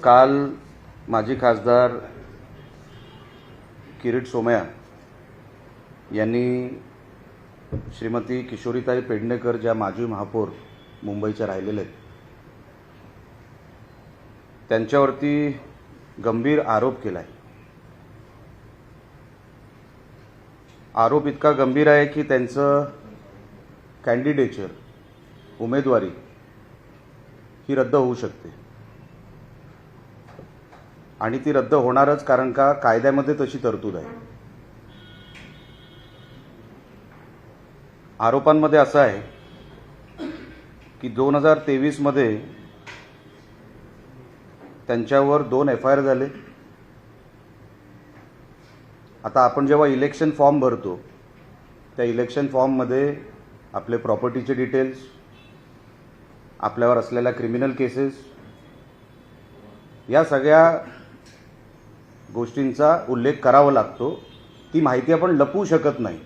काल माजी खासदार किरीट सोमय्या यांनी श्रीमती किशोरीताई पेडणेकर ज्या माजी महापौर मुंबईच्या राहिलेले आहेत त्यांच्यावरती गंभीर आरोप केला आहे। आरोप इतका गंभीर आहे की त्यांचं कॅन्डिडेचर उमेदवारी ही रद्द होऊ शकते आणि ती रद्द होणारच, कारण का कायद्यामध्ये तशी तरतूद आहे। आरोपांमध्ये असं आहे की 2023 मध्ये त्यांच्यावर 2 FIR झाले। आता आपण जेव्हा इलेक्शन फॉर्म भरतो त्या इलेक्शन फॉर्ममध्ये आपले प्रॉपर्टीचे डिटेल्स, आपल्यावर असलेल्या क्रिमिनल केसेस, या सगळ्या गोष्टींचा उल्लेख करावा लागतो। ती माहिती आपण लपवू शकत नाही,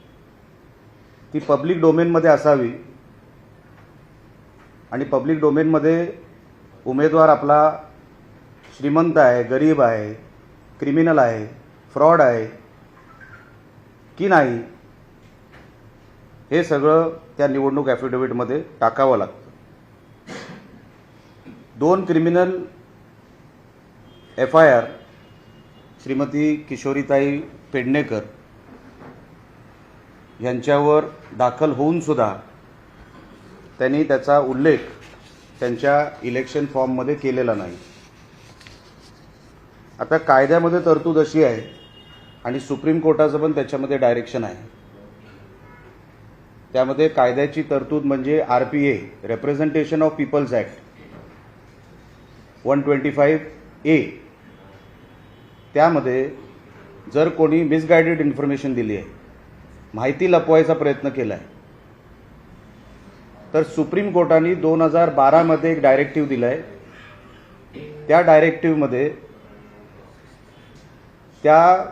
ती पब्लिक डोमेनमध्ये असावी आणि पब्लिक डोमेनमध्ये उमेदवार आपला श्रीमंत आहे, गरीब आहे, क्रिमिनल आहे, फ्रॉड आहे की नाही हे सगळं त्या निवडणूक ॲफिडेव्हिटमध्ये टाकावं लागतं। 2 क्रिमिनल FIR श्रीमती किशोरीताई पेडणेकर यांच्यावर दाखल होऊन सुद्धा त्यांनी त्याचा उल्लेख त्यांच्या इलेक्शन फॉर्ममध्ये केलेला नाही। आता कायद्यामध्ये तरतूद अशी आहे आणि सुप्रीम कोर्टाचं पण त्याच्यामध्ये डायरेक्शन आहे। त्यामध्ये कायद्याची तरतूद म्हणजे RPA representation of people's act 125A, त्यामध्ये जर कोणी मिसगाइडेड इन्फॉर्मेशन दिली आहे, माहिती लपवायचा प्रयत्न केला आहे, तर सुप्रीम कोर्टाने 2012 मध्ये एक डायरेक्टिव्ह दिला आहे। त्या डायरेक्टिव्हमध्ये त्या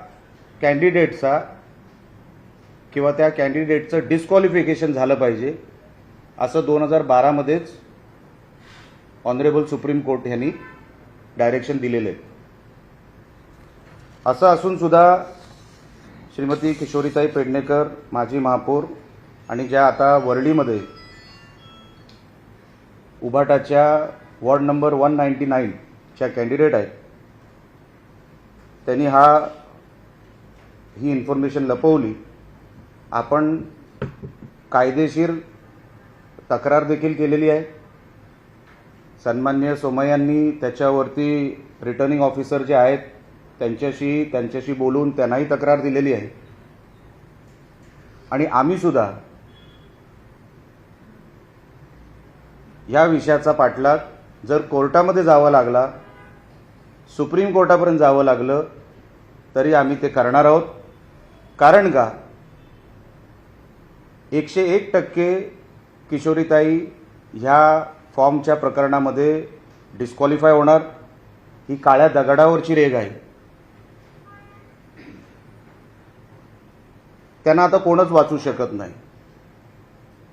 कॅन्डिडेटचा किंवा त्या कॅन्डिडेटचं डिस्क्वालिफिकेशन झालं पाहिजे असं 2012 मध्येच ऑनरेबल सुप्रीम कोर्ट यांनी डायरेक्शन दिलेलं आहे। असं असून सुद्धा श्रीमती किशोरीताई पेडणेकर माजी महापौर आणि ज्या आता वर्लीमध्ये उभाटाच्या वॉर्ड नंबर 199 च्या कॅन्डिडेट आहेत, त्यांनी ही इन्फॉर्मेशन लपवली। आपण कायदेशीर तक्रार देखील केलेली आहे। सन्माननीय सोमय्यांनी त्याच्यावरती रिटर्निंग ऑफिसर जे आहेत त्यांच्याशी बोलून त्यांनाही तक्रार दिलेली आहे आणि आम्ही सुद्धा या विषयाचा पाठलाग जर कोर्टामध्ये जावं लागला, सुप्रीम कोर्टापर्यंत जावं लागलं तरी आम्ही ते करणार आहोत। कारण का 101% किशोरीताई ह्या फॉर्मच्या प्रकरणामध्ये डिस्क्वालिफाय होणार, ही काळ्या दगडावरची रेघ आहे। त्यांना आता कोणच वाचू शकत नाही।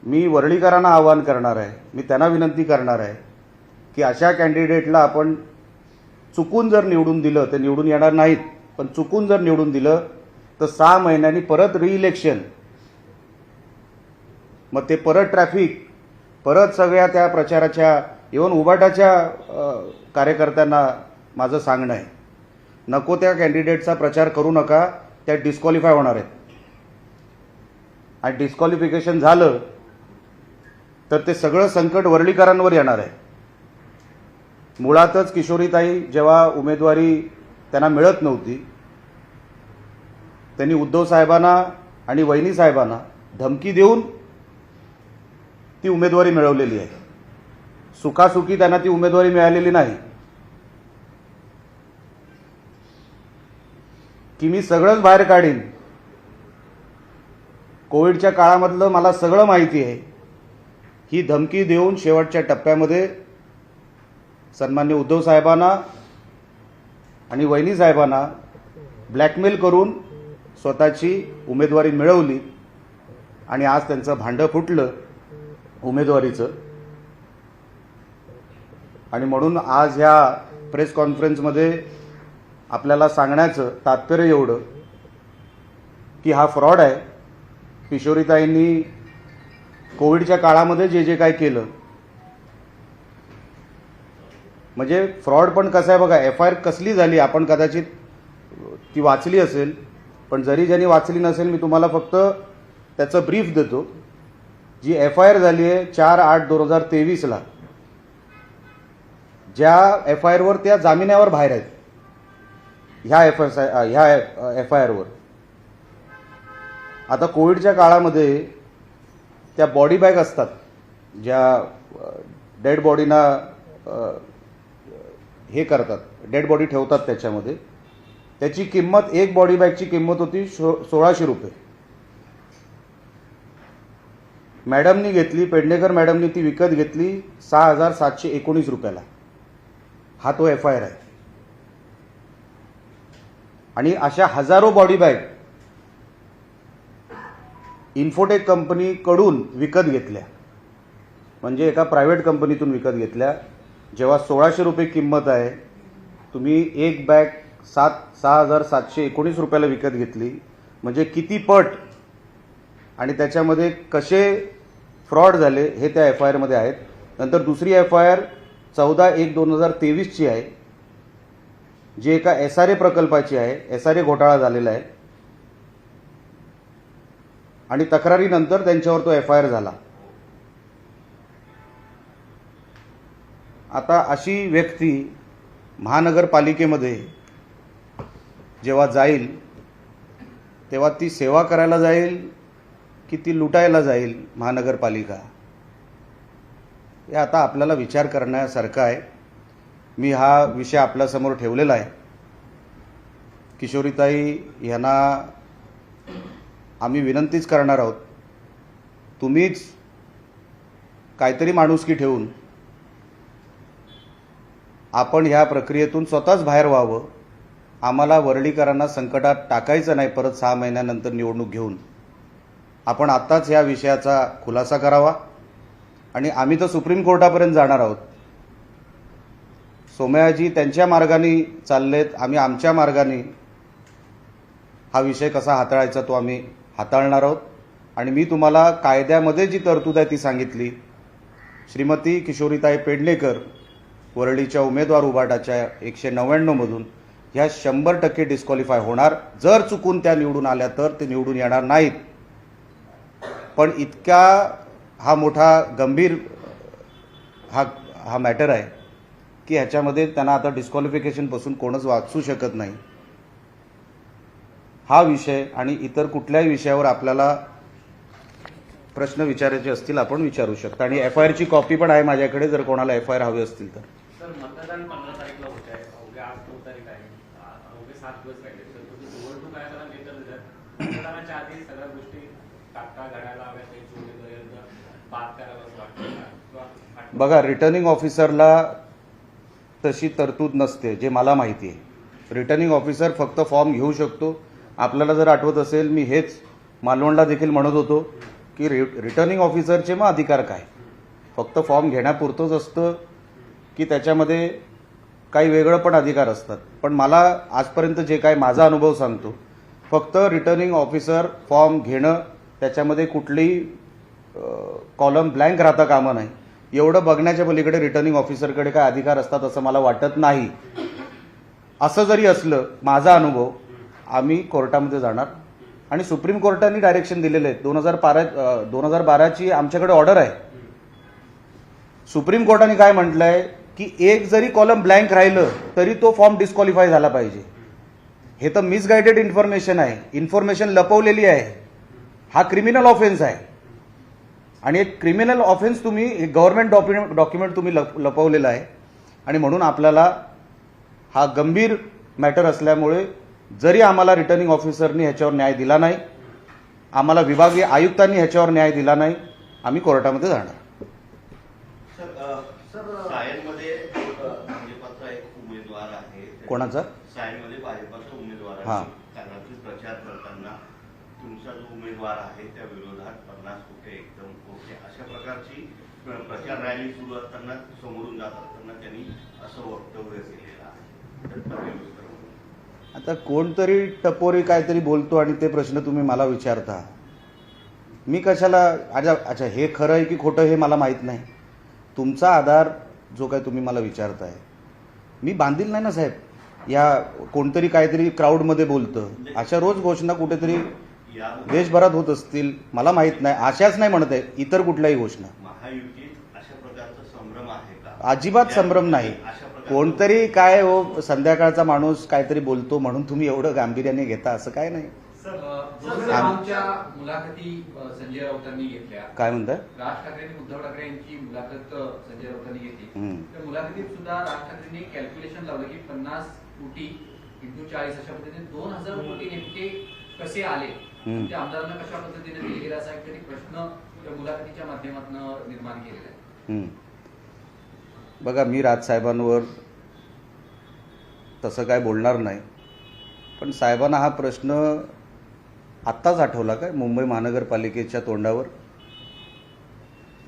मी वर्लीकरांना आवाहन करणार आहे, मी त्यांना विनंती करणार आहे की अशा कॅन्डिडेटला आपण चुकून जर निवडून दिलं, ते निवडून येणार नाहीत, पण चुकून जर निवडून दिलं तर 6 महिन्यांनी परत रिइलेक्शन, मग ते परत ट्रॅफिक, परत सगळ्या त्या प्रचाराच्या, इव्हन उभाटाच्या कार्यकर्त्यांना माझं सांगणं आहे, नको त्या कॅन्डिडेटचा प्रचार करू नका, त्या डिस्क्वालिफाय होणार आहेत। आणि डिस्क्वालिफिकेशन झालं तर ते सगळं संकट वर्लीकरांवर येणार आहे। मुळातच किशोरीताई जेव्हा उमेदवारी त्यांना मिळत नव्हती, त्यांनी उद्धव साहेबांना आणि वहिनी साहेबांना धमकी देऊन ती उमेदवारी मिळवलेली आहे। सुखासुखी त्यांना ती उमेदवारी मिळालेली नाही की मी सगळंच बाहेर काढीन, कोविडच्या काळामधलं मला सगळं माहिती आहे, ही धमकी देऊन शेवटच्या टप्प्यामध्ये सन्माननीय उद्धव साहेबांना आणि वहिनी साहेबांना ब्लॅकमेल करून स्वतःची उमेदवारी मिळवली आणि आज त्यांचं भांडं फुटलं उमेदवारीचं. आणि म्हणून आज ह्या प्रेस कॉन्फरन्समध्ये आपल्याला सांगण्याचं तात्पर्य एवढं की हा फ्रॉड आहे. किशोरीताईंनी कोविडच्या काळामध्ये जे जे काय केलं, म्हणजे फ्रॉड पण कसं आहे बघा. FIR कसली झाली आपण कदाचित ती वाचली असेल, पण जरी ज्यांनी वाचली नसेल मी तुम्हाला फक्त त्याचं ब्रीफ देतो. जी FIR झाली आहे 4/8/2023ला, ज्या FIR वर त्या जामिनावर बाहेर आहेत, ह्या FIR वर आता कोविडच्या काळामध्ये त्या बॉडी बॅग असतात ज्या डेड बॉडीना हे करतात, डेड बॉडी ठेवतात त्याच्यामध्ये, त्याची किंमत एक बॉडी बॅगची किंमत होती 1600 रुपये. मॅडमनी घेतली, पेडणेकर मॅडमनी ती विकत घेतली 6719 रुपयाला. हा तो FIR आहे. आणि अशा हजारो बॉडी बॅग इन्फोटेक कंपनीकडून विकत घेतल्या, म्हणजे एका प्रायव्हेट कंपनीतून विकत घेतल्या. जेव्हा 1600 रुपये किंमत आहे, तुम्ही एक बॅग 6719 रुपयाला विकत घेतली, म्हणजे किती पट आणि त्याच्यामध्ये कसे फ्रॉड झाले हे त्या FIR मध्ये आहेत. नंतर दुसरी FIR 14/1/2023ची आहे, जी एका SRA प्रकल्पाची आहे. SRA घोटाळा झालेला आहे आणि तक्रारीनंतर त्यांच्यावर तो FIR झाला. आता अशी व्यक्ती महानगरपालिकेमध्ये जेव्हा जाईल तेव्हा ती सेवा करायला जाईल की ती लुटायला जाईल महानगरपालिका, हे आता आपल्याला विचार करण्यासारखं आहे. मी हा विषय आपल्यासमोर ठेवलेला आहे. किशोरीताई यांना आम्ही विनंतीच करणार आहोत, तुम्हीच काहीतरी माणुसकी ठेवून आपण ह्या प्रक्रियेतून स्वतःच बाहेर व्हावं. आम्हाला वरळीकरांना संकटात टाकायचं नाही. परत 6 महिन्यानंतर निवडणूक घेऊन आपण आत्ताच ह्या विषयाचा खुलासा करावा. आणि आम्ही तर सुप्रीम कोर्टापर्यंत जाणार आहोत. सोमयाजी त्यांच्या मार्गाने चाललेत, आम्ही आमच्या मार्गाने हा विषय कसा हाताळायचा तो आम्ही हाताळणार आहोत. आणि मी तुम्हाला कायद्यामध्ये जी तरतूद आहे ती सांगितली. श्रीमती किशोरीताई पेडणेकर वरळीच्या उमेदवार उभाटाच्या 199 मधून ह्या 100% डिस्क्वालिफाय होणार. जर चुकून त्या निवडून आल्या तर ते निवडून येणार नाहीत. पण इतका हा मोठा गंभीर हा मॅटर आहे की ह्याच्यामध्ये त्यांना आता डिस्क्वालिफिकेशनपासून कोणच वाचू शकत नाही. हा विषय आणि इतर कुठल्याही विषयावर आपल्याला प्रश्न विचारायचे असतील आपण विचारू शकता. आणि FIR ची कॉपी पण आहे माझ्याकडे, जर कोणाला FIR हवी असतील तर. सर, मतदान 15 तारीखला होत आहे, अवघ्या आज 9 तारीख आहे, अवघे 7 दिवस राहिले. तर तुम्ही निवडणूक आयोगाला लेटर दिलं, मतदानाच्या आधी सगळ्या गोष्टी तात्काळ घडायला हव्यात, त्यांची उमेदवारी बाद करायला असं वाटतं. बघा, रिटर्निंग ऑफिसरला तशी तरतूद नसते, जे मला माहिती आहे. रिटर्निंग ऑफिसर फक्त फॉर्म घेऊ शकतो. आपल्याला जर आठवत असेल, मी हेच मालवणला देखील म्हणत होतो की रिटर्निंग ऑफिसरचे मग अधिकार काय, फक्त फॉर्म घेण्यापुरतंच असतं की त्याच्यामध्ये काही वेगळं पण अधिकार असतात. पण मला आजपर्यंत जे काय माझा अनुभव सांगतो, फक्त रिटर्निंग ऑफिसर फॉर्म घेणं, त्याच्यामध्ये कुठलीही कॉलम ब्लँक राहता कामा नाही, एवढं बघण्याच्या पलीकडे रिटर्निंग ऑफिसरकडे काय अधिकार असतात असं मला वाटत नाही. असं जरी असलं, माझा अनुभव, आम्ही कोर्टामध्ये जाणार. आणि सुप्रीम कोर्टाने डायरेक्शन दिलेले आहेत. 2012ची आमच्याकडे ऑर्डर आहे. सुप्रीम कोर्टाने काय म्हटलंय की एक जरी कॉलम ब्लँक राहिलं तरी तो फॉर्म डिस्क्वालिफाय झाला पाहिजे. हे तर मिसगायडेड इन्फॉर्मेशन आहे, इन्फॉर्मेशन लपवलेली आहे. हा क्रिमिनल ऑफेन्स आहे. आणि एक क्रिमिनल ऑफेन्स तुम्ही, गव्हर्नमेंट डॉक्युमेंट तुम्ही लपवलेला आहे. आणि म्हणून आपल्याला हा गंभीर मॅटर असल्यामुळे जरी आम्हाला रिटर्निंग ऑफिसरनी ह्याच्यावर न्याय दिला नाही, आम्हाला विभागीय आयुक्तांनी ह्याच्यावर न्याय दिला नाही, आम्ही कोर्टामध्ये जाणार. सायनमध्ये भाजपचा एक उमेदवार आहे. कोणाचा? सायनमध्ये भाजपचा उमेदवार आहे. हां. कानातील प्रचार करताना तुमचा जो उमेदवार आहे त्या विरोधात 50 कोटी एकदम ओके अशा प्रकारची प्रचार रॅली सुरू असताना समोरून जात असताना त्यांनी असं वक्तव्य केलेलं आहे. तर पर्यवेक्षक म्हणून आता कोणतरी टपोरी काहीतरी बोलतो आणि ते प्रश्न तुम्ही मला विचारता. मी कशाला अच्छा हे खरं आहे की खोटं हे मला माहीत नाही. तुमचा आधार जो काय तुम्ही मला विचारताय, मी बांधील नाही ना साहेब. या कोणतरी काहीतरी क्राऊडमध्ये बोलतं, अशा रोज घोषणा कुठेतरी या देशभरात होत असतील, मला माहीत नाही. अशाच नाही म्हणत आहे, इतर कुठल्याही घोषणा. महायुतीत अशा प्रकारचा संभ्रम आहे का? अजिबात संभ्रम नाही. अशा प्रकारचा- कोणतरी काय हो संध्याकाळचा माणूस काहीतरी बोलतो म्हणून तुम्ही एवढं गांभीर्याने घेता असं काय नाही. आमच्या मुलाखती संजय राऊतांनी घेतल्या. काय म्हणताय? राज ठाकरेंनी उद्धव ठाकरे यांची मुलाखत संजय राऊतांनी घेतली. हम्म. त्या मुलाखतीत सुद्धा राज ठाकरेंनी कॅल्क्युलेशन लावलं की 50 कोटी × 40 अशा पद्धतीने 2000 कोटी नेमके कसे आले, हम्म. ते आमदारांना कशा पद्धतीने दिले गेले असा एक तरी प्रश्न त्या मुलाखतीच्या माध्यमातून निर्माण केलेला आहे. बघा, मी राजसाहेबांवर तसं काय बोलणार नाही, पण साहेबांना हा प्रश्न आत्ताच आठवला काय मुंबई महानगरपालिकेच्या तोंडावर?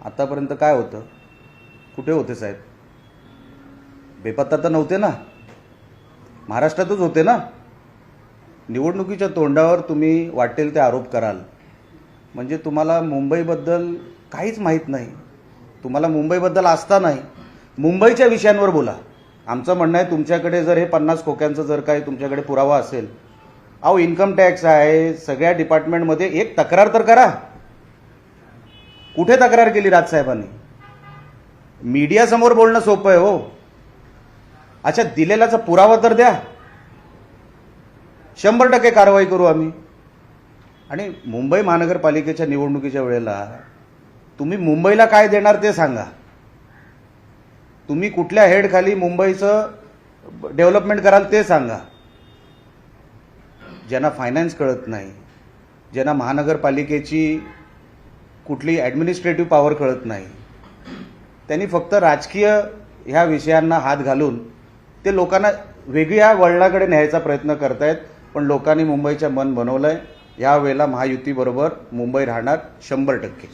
आतापर्यंत काय होतं? कुठे होते साहेब? बेपत्ता तर नव्हते ना, महाराष्ट्रातच होते ना. निवडणुकीच्या तोंडावर तुम्ही वाटेल ते आरोप कराल म्हणजे तुम्हाला मुंबईबद्दल काहीच माहीत नाही. तुम्हाला मुंबईबद्दल आस्था नाही. मुंबईच्या विषयांवर बोला. आमचं म्हणणं आहे, तुमच्याकडे जर हे 50 खोक्यांचं जर काही तुमच्याकडे पुरावा असेल, अहो इन्कम टॅक्स आहे, सगळ्या डिपार्टमेंटमध्ये एक तक्रार तर करा. कुठे तक्रार केली राजसाहेबांनी? मीडियासमोर बोलणं सोपं आहे हो. अच्छा, दिलेल्याचा पुरावा तर द्या. 100% कारवाई करू आम्ही. आणि मुंबई महानगरपालिकेच्या निवडणुकीच्या वेळेला तुम्ही मुंबईला काय देणार ते सांगा. तुम्ही कुठल्या हेडखाली मुंबईचं डेव्हलपमेंट कराल ते सांगा. ज्यांना फायनान्स कळत नाही, ज्यांना महानगरपालिकेची कुठली ॲडमिनिस्ट्रेटिव्ह पॉवर कळत नाही, त्यांनी फक्त राजकीय ह्या विषयांना हात घालून ते लोकांना वेगळ्या वळणाकडे न्यायचा प्रयत्न करतायत. पण लोकांनी मुंबईचं मन बनवलंय. यावेळेला महायुतीबरोबर मुंबई राहणार 100%.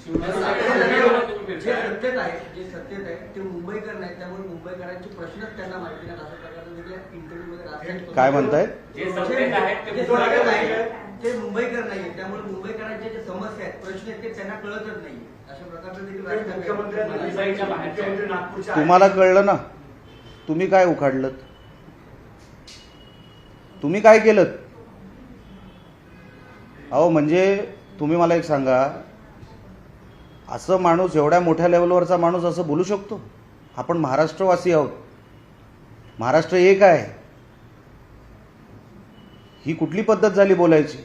जे सत्तेत आहे ते मुंबईकर नाही, त्यामुळे मुंबईकरांचे प्रश्नच त्यांना माहिती नाही अशा प्रकारचं देखील इंटरव्ह्यूमध्ये राजकारण काय म्हणतायत? जे सत्तेत आहेत ते जे मुंबईकर सत्तेत नाहीत. आहेत ते मुंबईकर नाही, त्यामुळे मुंबईकरांच्या ज्या समस्या आहेत, प्रश्न आहेत, ते त्यांना कळतच नाही. अशा प्रकारचं देखील मुंबईच्या बाहेरच्या तुम्हाला कळलं ना? तुम्ही काय उखाडलं? तुम्ही काय केलं? अहो म्हणजे तुम्ही मला एक सांगा, असं माणूस, एवढ्या मोठ्या लेवलवरचा माणूस असं बोलू शकतो? आपण महाराष्ट्रवासी आहोत. महाराष्ट्र एक आहे. ही कुठली पद्धत झाली बोलायची?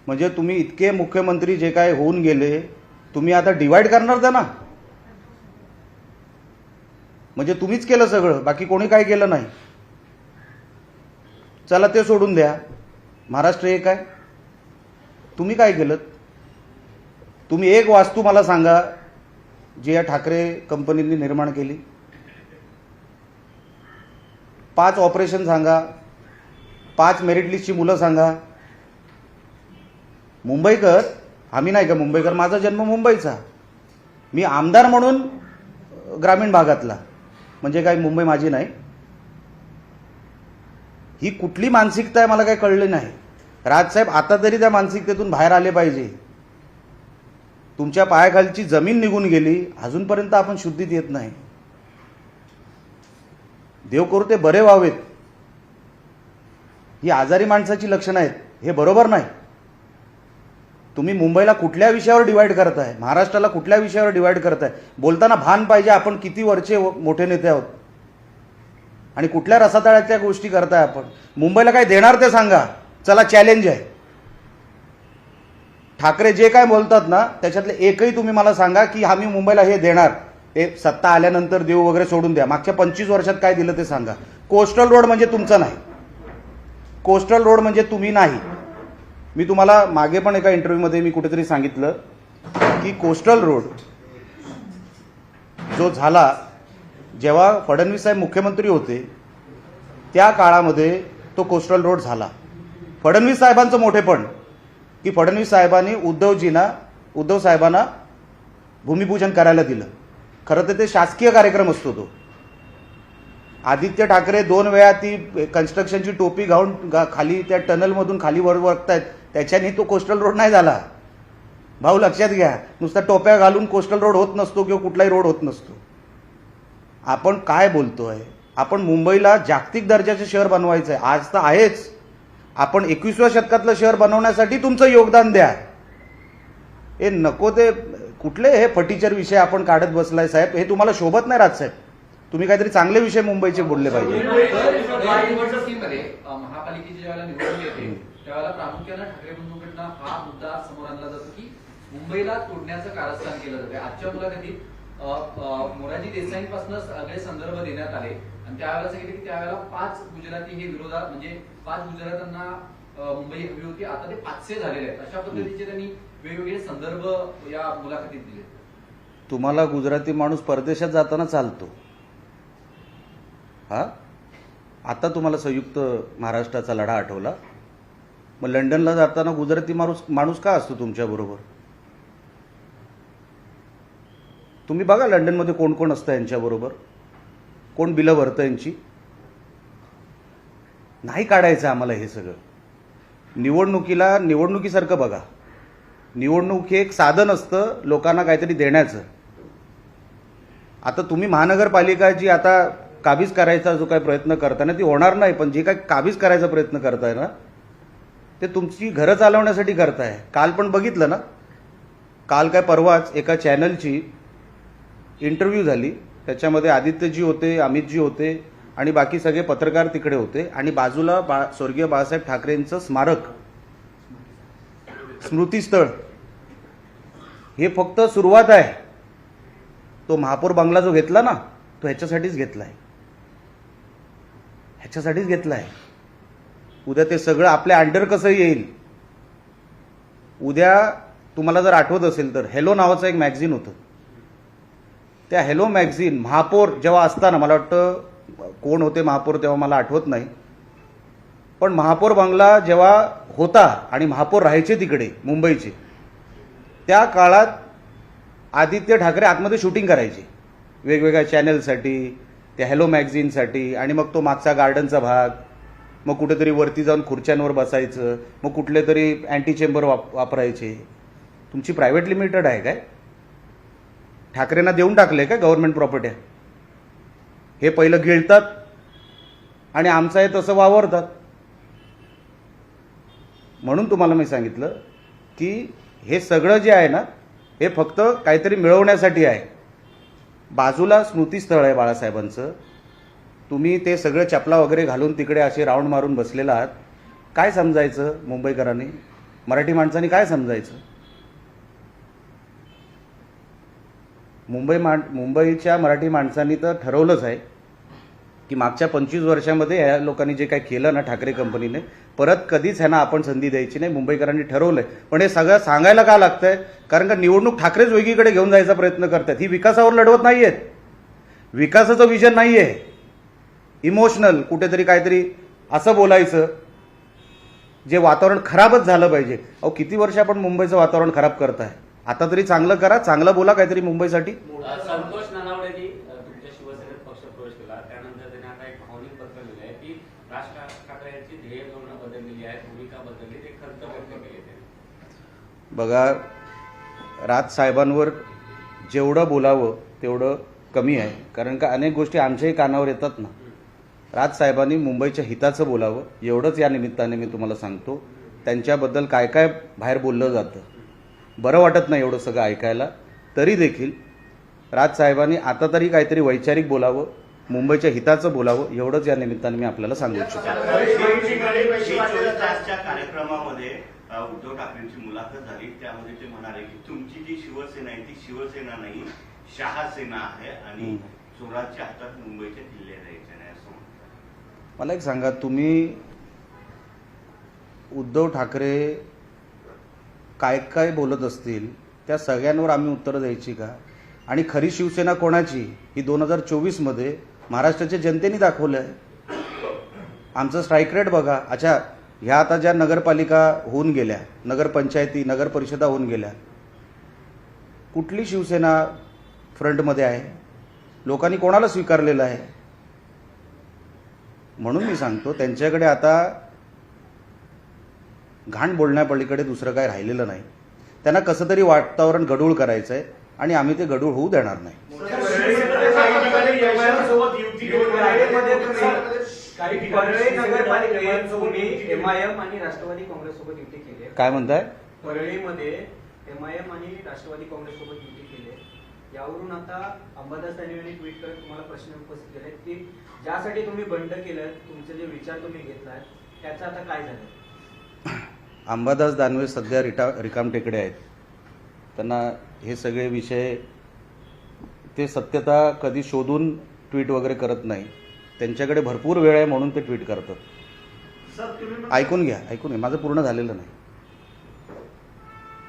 म्हणजे तुम्ही इतके मुख्यमंत्री जे काय होऊन गेले, तुम्ही आता डिवाइड करणार त्यांना? म्हणजे तुम्हीच केलं सगळं, बाकी कोणी काय केलं नाही. चला ते सोडून द्या, महाराष्ट्र एक आहे. तुम्ही काय केलं? तुम्ही एक वास्तू मला सांगा जी या ठाकरे कंपनींनी निर्माण केली. 5 ऑपरेशन सांगा, 5 मेरिट लिस्टची मुलं सांगा. मुंबईकर आम्ही नाही का मुंबईकर? माझा जन्म मुंबईचा. मी आमदार म्हणून ग्रामीण भागातला, म्हणजे काय मुंबई माझी नाही? ही कुठली मानसिकता आहे मला काही कळलं नाही. राजसाहेब आता तरी त्या मानसिकतेतून बाहेर आले पाहिजे. तुमच्या पायाखालची जमीन निघून गेली, अजूनपर्यंत आपण शुद्धीत येत नाही. देव करू ते बरे व्हावेत. ही आजारी माणसाची लक्षणं आहेत, हे बरोबर नाही. तुम्ही मुंबईला कुठल्या विषयावर डिवाइड करताय? महाराष्ट्राला कुठल्या विषयावर डिवाइड करताय? बोलताना भान पाहिजे आपण किती वरचे मोठे नेते आहोत आणि कुठल्या रसातळाच्या गोष्टी करताय आपण. मुंबईला काय देणार ते सांगा. चला चॅलेंज आहे. ठाकरे जे काय बोलतात ना त्याच्यातले एकही तुम्ही मला सांगा की आम्ही मुंबईला हे देणार, हे सत्ता आल्यानंतर देऊ वगैरे सोडून द्या. मागच्या 25 वर्षात काय दिलं ते सांगा. कोस्टल रोड म्हणजे तुमचं नाही. कोस्टल रोड म्हणजे तुम्ही नाही. मी तुम्हाला मागे पण एका इंटरव्ह्यूमध्ये मी कुठेतरी सांगितलं की कोस्टल रोड जो झाला जेव्हा फडणवीस साहेब मुख्यमंत्री होते त्या काळामध्ये तो कोस्टल रोड झाला. फडणवीस साहेबांचं मोठेपण की फडणवीस साहेबांनी उद्धव साहेबांना भूमिपूजन करायला दिलं. खरं तर ते शासकीय कार्यक्रम असतो तो. आदित्य ठाकरे 2 वेळा ती कन्स्ट्रक्शनची टोपी घालून खाली त्या टनलमधून खाली वर वरतायत, त्याच्याने तो कोस्टल रोड नाही झाला. भाऊ लक्षात घ्या, नुसता टोप्या घालून कोस्टल रोड होत नसतो किंवा कुठलाही रोड होत नसतो. आपण काय बोलतोय? आपण मुंबईला जागतिक दर्जाचे शहर बनवायचं आहे. आज तर आहेच. आपण 21व्या शतकातलं शहर बनवण्यासाठी तुमचं योगदान द्या. हे नको ते कुठले हे फटीचर विषय आपण काढत बसलाय साहेब. हे तुम्हाला शोभत नाही राजसाहेब. तुम्ही काहीतरी चांगले विषय मुंबईचे बोलले पाहिजे. निवडणुकीमध्ये महापालिकेची ज्यावेळेला निवडणूक येते त्यावेळेला प्रामुख्याने ठाकरे बंधूंकडनं हा मुद्दा समोर आणला जातो की मुंबईला तोडण्याचं कारस्थान केलं जातं. आजच्या मुलाखतीत मोरारजी देसाईंपासून सगळे संदर्भ देण्यात आले आणि त्यावेळेला सांगितलं की त्यावेळेला 5 गुजराती हे विरोधात म्हणजे 5 गुजरात्यांना मुंबई हवी होती, आता ते 500 झालेले आहेत. अशा पद्धतीचे त्यांनी वेगवेगळे संदर्भ या मुलाखतीत दिले. तुम्हाला गुजराती माणूस परदेशात जाताना चालतो. हा, आता तुम्हाला संयुक्त महाराष्ट्राचा लढा आठवला. मग लंडनला जाताना गुजराती माणूस का असतो तुमच्याबरोबर? तुम्ही बघा लंडनमध्ये कोण कोण असतं यांच्याबरोबर, कोण बिलं भरतं यांची. नाही काढायचं आम्हाला हे सगळं. निवडणुकीसारखं बघा. निवडणूक हे एक साधन असतं लोकांना काहीतरी देण्याचं. आता तुम्ही महानगरपालिका जी आता काबीज करायचा जो काही प्रयत्न करताय ना, ती होणार नाही. पण जे काही काबीज करायचा प्रयत्न करताय ना, ते तुमची घरं चालवण्यासाठी करताय. काल पण बघितलं ना, काल काय परवाच एका चॅनलची इंटरव्ह्यू झाली. त्याच्यामध्ये आदित्यजी होते, अमितजी होते आणि बाकी सगळे पत्रकार तिकडे होते. आणि बाजूला स्वर्गीय बाळासाहेब ठाकरेंचं स्मारक, स्मृतीस्थळ. हे फक्त सुरुवात आहे. तो महापौर बंगला जो घेतला ना, तो ह्याच्यासाठीच घेतलाय. ह्याच्यासाठीच घेतलाय. उद्या ते सगळं आपल्या अंडर कसं येईल. उद्या तुम्हाला जर आठवत असेल तर हेलो नावाचं एक मॅगझिन होतं. त्या हेलो मॅगझिन महापौर जेव्हा असताना, मला वाटतं कोण होते महापौर तेव्हा मला आठवत नाही, पण महापौर बंगला जेव्हा होता आणि महापौर राहायचे तिकडे मुंबईचे, त्या काळात आदित्य ठाकरे आतमध्ये शूटिंग करायचे वेगवेगळ्या चॅनलसाठी, त्या हेलो मॅगझिनसाठी. आणि मग तो मागचा गार्डनचा भाग, मग कुठेतरी वरती जाऊन खुर्च्यांवर बसायचं, मग कुठले तरी अँटी चेंबर वापरायचे. तुमची प्रायव्हेट लिमिटेड आहे काय? ठाकरेंना देऊन टाकले काय गव्हर्नमेंट प्रॉपर्टी? हे पहिलं गिळतात आणि आमचं आहे तसं वावरतात. म्हणून तुम्हाला मी सांगितलं की हे सगळं जे आहे ना, हे फक्त काहीतरी मिळवण्यासाठी आहे. बाजूला स्मृतीस्थळ आहे बाळासाहेबांचं. तुम्ही ते सगळं चपला वगैरे घालून तिकडे असे राऊंड मारून बसलेला आहात. काय समजायचं मुंबईकरांनी? मराठी माणसांनी काय समजायचं? मुंबईच्या मराठी माणसांनी तर ठरवलंच आहे की मागच्या 25 वर्षामध्ये या लोकांनी जे काय केलं ना, ठाकरे कंपनीने, परत कधीच ह्यांना आपण संधी द्यायची नाही. मुंबईकरांनी ठरवलंय. पण हे सगळं सांगायला का लागतंय? कारण का निवडणूक ठाकरेच वेगळीकडे घेऊन जायचा प्रयत्न करतात. ही विकासावर लढवत नाहीयेत. विकासाचं विजन नाहीये. इमोशनल कुठेतरी काहीतरी असं बोलायचं जे वातावरण खराबच झालं पाहिजे. अहो, किती वर्ष आपण मुंबईचं वातावरण खराब करताय. आता तरी चांगलं करा, चांगलं बोला काहीतरी मुंबईसाठी. संतोष नानावडेंनी तुमच्या शिवसेनेत पक्षप्रवेश केला, त्यानंतर त्यांनी आता एक भावनिक पत्र लिहिलं आहे की राज ठाकरे यांची ध्येय धोरणं बदललेली आहेत, भूमिका बदलली, ते खंत व्यक्त केली. बघा, राज साहेबांवर जेवढं बोलावं तेवढं कमी आहे. कारण का अनेक गोष्टी आमच्याही कानावर येतात ना. राज साहेबांनी मुंबईच्या हिताचं बोलावं एवढंच या निमित्ताने मी तुम्हाला सांगतो. त्यांच्याबद्दल काय काय बाहेर बोललं जातं, बरं वाटत नाही एवढं सगळं ऐकायला. तरी देखील राजसाहेबांनी आता तरी काहीतरी वैचारिक बोलावं, मुंबईच्या हिताचं बोलावं एवढंच या निमित्ताने मी आपल्याला सांगू इच्छितो. आजच्या कार्यक्रमामध्ये उद्धव ठाकरेंची मुलाखत झाली. त्यामध्ये ते म्हणाले की तुमची जी शिवसेना आहे ती शिवसेना नाही, शहासेना आहे आणि चोराच्या हातात मुंबईचे किल्ले द्यायचे नाही असं म्हणतात. मला एक सांगा, तुम्ही उद्धव ठाकरे काय काय बोलत असतील त्या सगळ्यांवर आम्ही उत्तरं द्यायची का? आणि खरी शिवसेना कोणाची ही 2024 मध्ये महाराष्ट्राच्या जनतेने दाखवलं आहे. आमचं स्ट्राईक रेट बघा. अच्छा, ह्या आता ज्या नगरपालिका होऊन गेल्या, नगरपंचायती, नगरपरिषदा होऊन गेल्या, कुठली शिवसेना फ्रंटमध्ये आहे? लोकांनी कोणाला स्वीकारलेलं आहे? म्हणून मी सांगतो त्यांच्याकडे आता घाण बोलण्यापलीकडे दुसरं काय राहिलेलं नाही. त्यांना कसं तरी वातावरण गढूळ करायचं आहे आणि आम्ही ते गढूळ होऊ देणार नाही. परळी नगरपालिकेत तुम्ही MIM आणि राष्ट्रवादी काँग्रेस सोबत युती केली. काय म्हणताय? परळीमध्ये MIM आणि राष्ट्रवादी काँग्रेस सोबत युती केली. यावरून आता अंबादास दानवे यांनी ट्विट करत तुम्हाला प्रश्न उपस्थित केले की ज्यासाठी तुम्ही बंड केलं, तुमचे जे विचार तुम्ही घेतलाय त्याचं आता काय झालं? अंबादास दानवे सध्या रिकामटेकडे आहेत. त्यांना हे सगळे विषय ते सत्यता कधी शोधून ट्विट वगैरे करत नाही. त्यांच्याकडे भरपूर वेळ आहे म्हणून ते ट्विट करतात. ऐकून घ्या, माझं पूर्ण झालेलं नाही.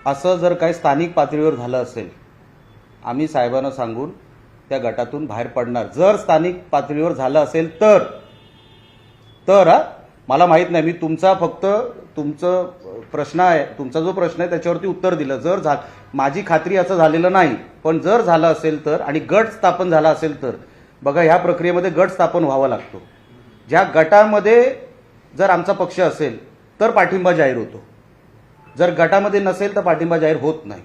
असं जर काही स्थानिक पातळीवर झालं असेल, आम्ही साहेबांना सांगून त्या गटातून बाहेर पडणार. जर स्थानिक पातळीवर झालं असेल तर मला माहीत नाही, मी तुमचा प्रश्न आहे, तुमचा जो प्रश्न आहे त्याच्यावरती उत्तर दिलं. जर माझी खात्री असं झालेलं नाही, पण जर झालं असेल तर आणि गट स्थापन झाला असेल तर, बघा ह्या प्रक्रियेमध्ये गट स्थापन व्हावा लागतो. ज्या गटामध्ये जर आमचा पक्ष असेल तर पाठिंबा जाहीर होतो, जर गटामध्ये नसेल तर पाठिंबा जाहीर होत नाही.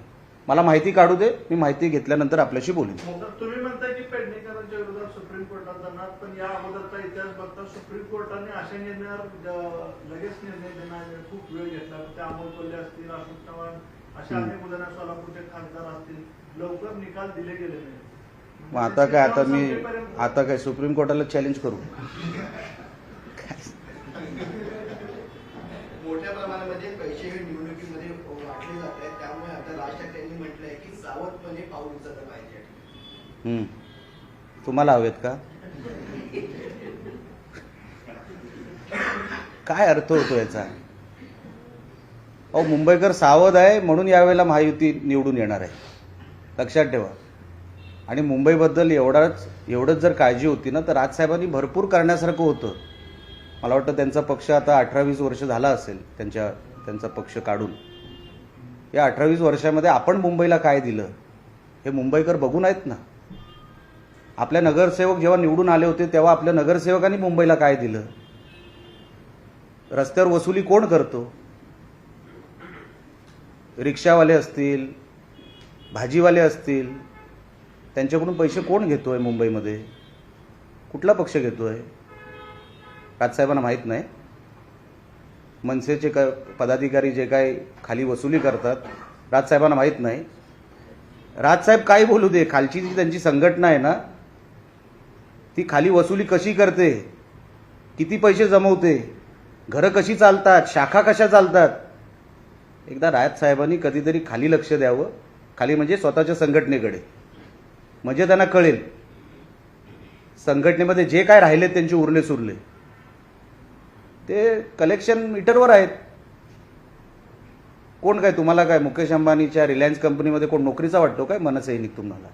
मला माहिती काढू दे, मी माहिती घेतल्यानंतर आपल्याशी बोलेन. तुम्ही म्हणताय की पेडणेकरांच्या विरोधात सुप्रीम कोर्टात जाणार, पण या अगोदरचा इतिहास बघता सुप्रीम कोर्टाने अशा निर्णयावर लगेच निर्णय देण्यात खूप वेळ घेतला. ते अमोल कोल्हे असतील, अशोक चव्हाण, अशा अनेक उदाहरण, सोलापूरचे खासदार असतील, लवकर निकाल दिले गेले नाही. मग आता काय सुप्रीम कोर्टाला चॅलेंज करू? मोठ्या प्रमाणामध्ये पैसे हे निवडणुकीमध्ये वाटले जात आहेत, त्यामुळे आता राज ठाकरेंनी म्हटलंय की सावधपणे पाऊल उचललं पाहिजे. तुम्हाला हवेत का? काय अर्थ होतो याचा? मुंबईकर सावध आहे म्हणून यावेळेला महायुती निवडून येणार आहे, लक्षात ठेवा. आणि मुंबईबद्दल एवढंच जर काळजी होती ना तर राजसाहेबांनी भरपूर करण्यासारखं होतं. मला वाटतं त्यांचा पक्ष आता 18-20 वर्ष झाला असेल त्यांचा पक्ष काढून. या 18-20 वर्षामध्ये आपण मुंबईला काय दिलं हे मुंबईकर बघून आहेत ना. आपल्या नगरसेवक जेव्हा निवडून आले होते तेव्हा आपल्या नगरसेवकांनी मुंबईला काय दिलं? रस्त्यावर वसुली कोण करतो? रिक्षावाले असतील, भाजीवाले असतील, त्यांच्याकडून पैसे कोण घेतोय मुंबईमध्ये? कुठला पक्ष घेतोय? राजसाहेबांना माहीत नाही. मनसेचे पदाधिकारी जे काय खाली वसुली करतात राजसाहेबांना माहीत नाही. राजसाहेब काय बोलू दे, खालची जी त्यांची संघटना आहे ना ती खाली वसुली कशी करते, किती पैसे जमवते, घरं कशी चालतात, शाखा कशा चालतात, एकदा राजसाहेबांनी कधीतरी खाली लक्ष द्यावं. खाली म्हणजे स्वतःच्या संघटनेकडे, म्हणजे त्यांना कळेल संघटनेमध्ये जे काय राहिले त्यांचे उरले सुरले ते कलेक्शन मीटरवर आहेत. कोण काय तुम्हाला काय मुकेश अंबानीच्या रिलायन्स कंपनीमध्ये कोण नोकरीचा वाटतो काय मनसैनिक तुम्हाला?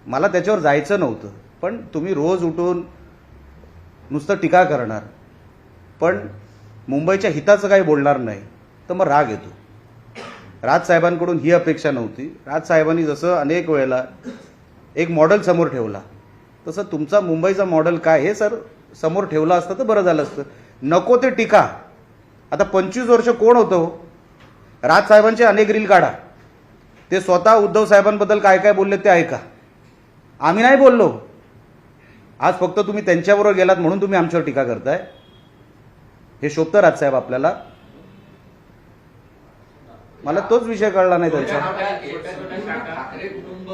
मला त्याच्यावर जायचं नव्हतं, पण तुम्ही रोज उठून नुसतं टीका करणार पण मुंबईच्या हिताचं काही बोलणार नाही तर मग राग येतो. राजसाहेबांकडून ही अपेक्षा नव्हती. राजसाहेबांनी जसं अनेक वेळेला एक मॉडेल समोर ठेवला तसं तुमचा मुंबईचा मॉडेल काय हे सर समोर ठेवला असतं तर बरं झालं असतं. नको ते टीका. आता 25 वर्ष कोण होतं? राजसाहेबांचे अनेक रील काढा, ते स्वतः उद्धव साहेबांबद्दल काय काय बोलले ते ऐका. आम्ही नाही बोललो. आज फक्त तुम्ही त्यांच्याबरोबर गेलात म्हणून तुम्ही आमच्यावर टीका करताय. हे शोभतं राजसाहेब आपल्याला? मला तोच विषय कळला नाही त्यांचा. ठाकरे कुटुंब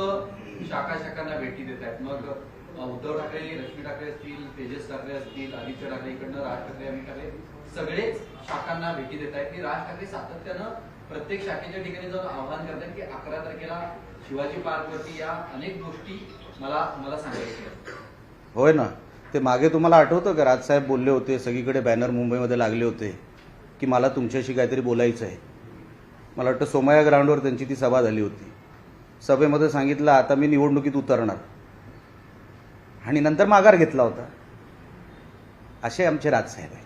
शाखांना भेटी देत आहेत. मग उद्धव ठाकरे, लक्ष्मी ठाकरे असतील, तेजस ठाकरे असतील, आदित्य ठाकरे, इकडनं राज ठाकरे, अमित ठाकरे सगळेच शाखांना भेटी देत आहेत. की राज ठाकरे सातत्यानं प्रत्येक शाखेच्या ठिकाणी जाऊन आवाहन करतात की 11 तारखेला शिवाजी पार्कवरती या अनेक गोष्टी मला सांगायच्या. होय ना. ते मागे तुम्हाला आठवतं का राजसाहेब बोलले होते, सगळीकडे बॅनर मुंबईमध्ये लागले होते की मला तुमच्याशी काहीतरी बोलायचं आहे. मला वाटतं सोमया ग्राउंडवर त्यांची ती सभा झाली होती. सभेमध्ये सांगितलं आता मी निवडणुकीत उतरणार आणि नंतर माघार घेतला होता. असे आमचे राजसाहेब आहेत.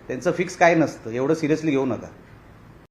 त्यांचं फिक्स काय नसतं, एवढं सिरियसली घेऊ नका.